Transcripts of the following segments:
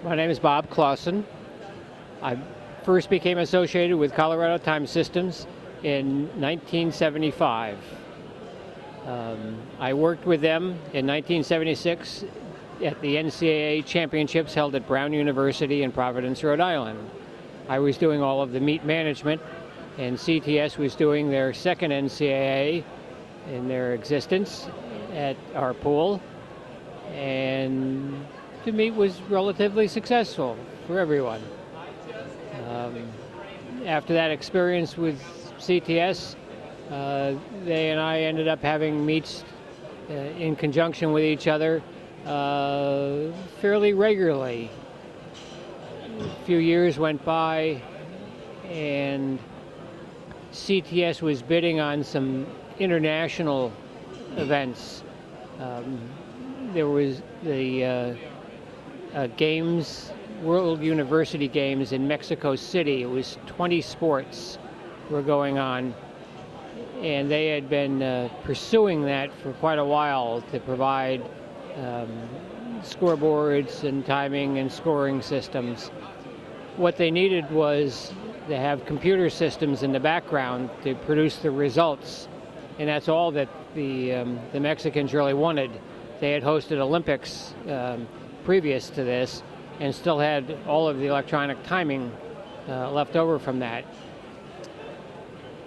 My name is Bob Clauson. I first became associated with Colorado Time Systems in 1975. I worked with them in 1976 at the NCAA championships held at Brown University in Providence, Rhode Island. I was doing all of the meet management, and CTS was doing their second NCAA in their existence at our pool, and the meet was relatively successful for everyone. After that experience with CTS, they and I ended up having meets in conjunction with each other fairly regularly. A few years went by, and CTS was bidding on some international events. There was the World University Games in Mexico City. It was 20 sports were going on, and they had been pursuing that for quite a while to provide scoreboards and timing and scoring systems. What they needed was to have computer systems in the background to produce the results, and that's all that the Mexicans really wanted. They had hosted Olympics previous to this and still had all of the electronic timing left over from that.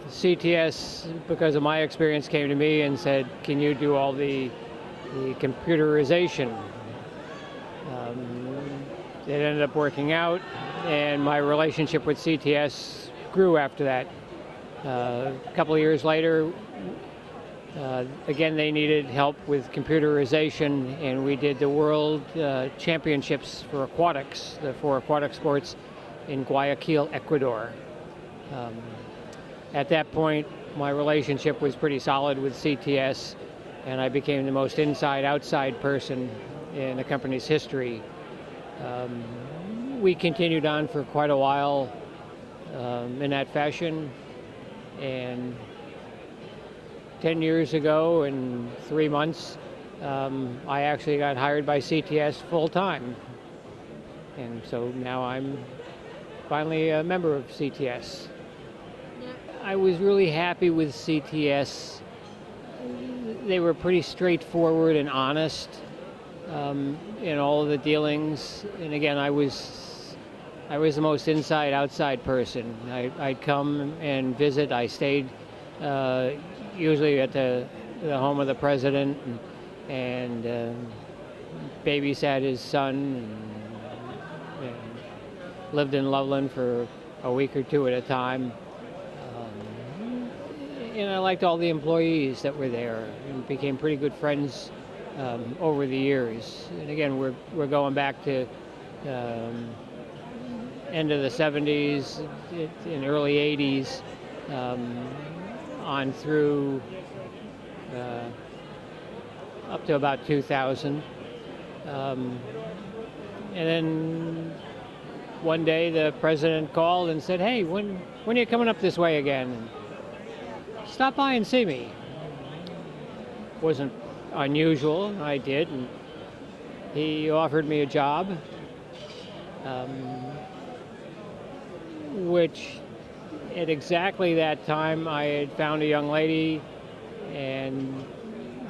CTS, because of my experience, came to me and said, can you do all the computerization? It ended up working out, and my relationship with CTS grew after that. A couple of years later, again, they needed help with computerization, and we did the World Championships for aquatics, for aquatic sports, in Guayaquil, Ecuador. At that point, my relationship was pretty solid with CTS, and I became the most inside-outside person in the company's history. We continued on for quite a while in that fashion, and 10 years ago, in 3 months, I actually got hired by CTS full-time. And so now I'm finally a member of CTS. I was really happy with CTS. They were pretty straightforward and honest in all of the dealings. And again, I was the most inside-outside person. I'd come and visit. I stayed usually at the home of the president, and babysat his son, and lived in Loveland for a week or two at a time. And I liked all the employees that were there, and became pretty good friends over the years. And again, we're going back to end of the 70s, in early 80s. On through up to about 2000. And then one day the president called and said, hey, when are you coming up this way again? Stop by and see me. Wasn't unusual, I did. And he offered me a job, which at exactly that time, I had found a young lady, and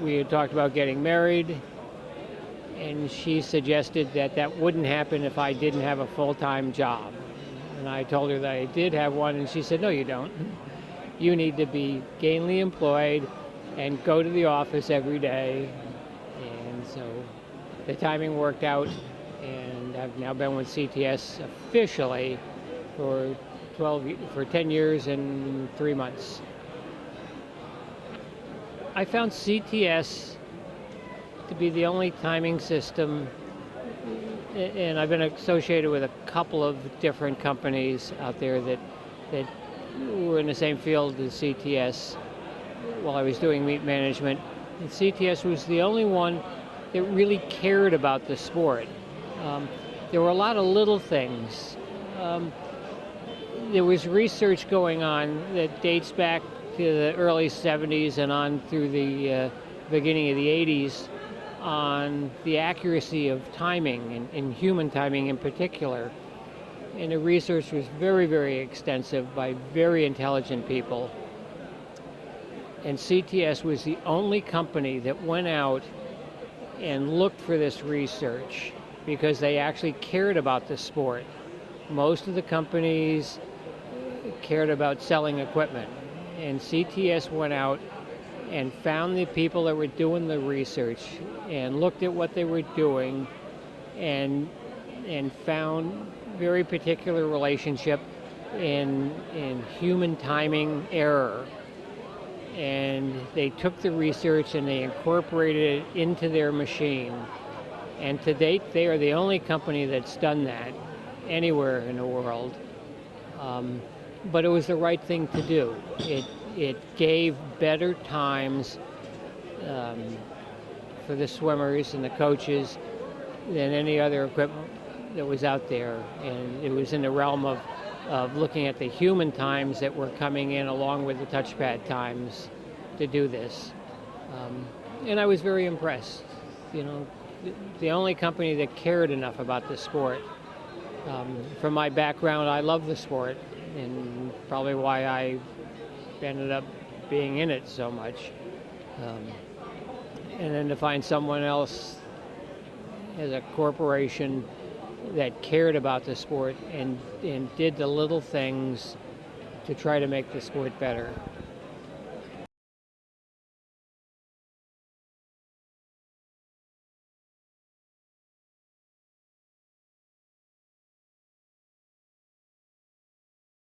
we had talked about getting married, and she suggested that that wouldn't happen if I didn't have a full-time job. And I told her that I did have one, and she said, no, you don't. You need to be gainfully employed and go to the office every day. And so the timing worked out, and I've now been with CTS officially for 10 years and 3 months. I found CTS to be the only timing system, and I've been associated with a couple of different companies out there that were in the same field as CTS while I was doing meet management. And CTS was the only one that really cared about the sport. There were a lot of little things. There was research going on that dates back to the early 70s and on through the beginning of the 80s on the accuracy of timing, and human timing in particular. And the research was very, very extensive by very intelligent people. And CTS was the only company that went out and looked for this research because they actually cared about the sport. Most of the companies cared about selling equipment, and CTS went out and found the people that were doing the research and looked at what they were doing and found very particular relationship in human timing error. And they took the research and they incorporated it into their machine. And to date, they are the only company that's done that anywhere in the world. But it was the right thing to do. It gave better times for the swimmers and the coaches than any other equipment that was out there. And it was in the realm of looking at the human times that were coming in along with the touchpad times to do this. And I was very impressed. You know, the only company that cared enough about the sport. From my background, I love the sport, and probably why I ended up being in it so much. And then to find someone else as a corporation that cared about the sport and did the little things to try to make the sport better.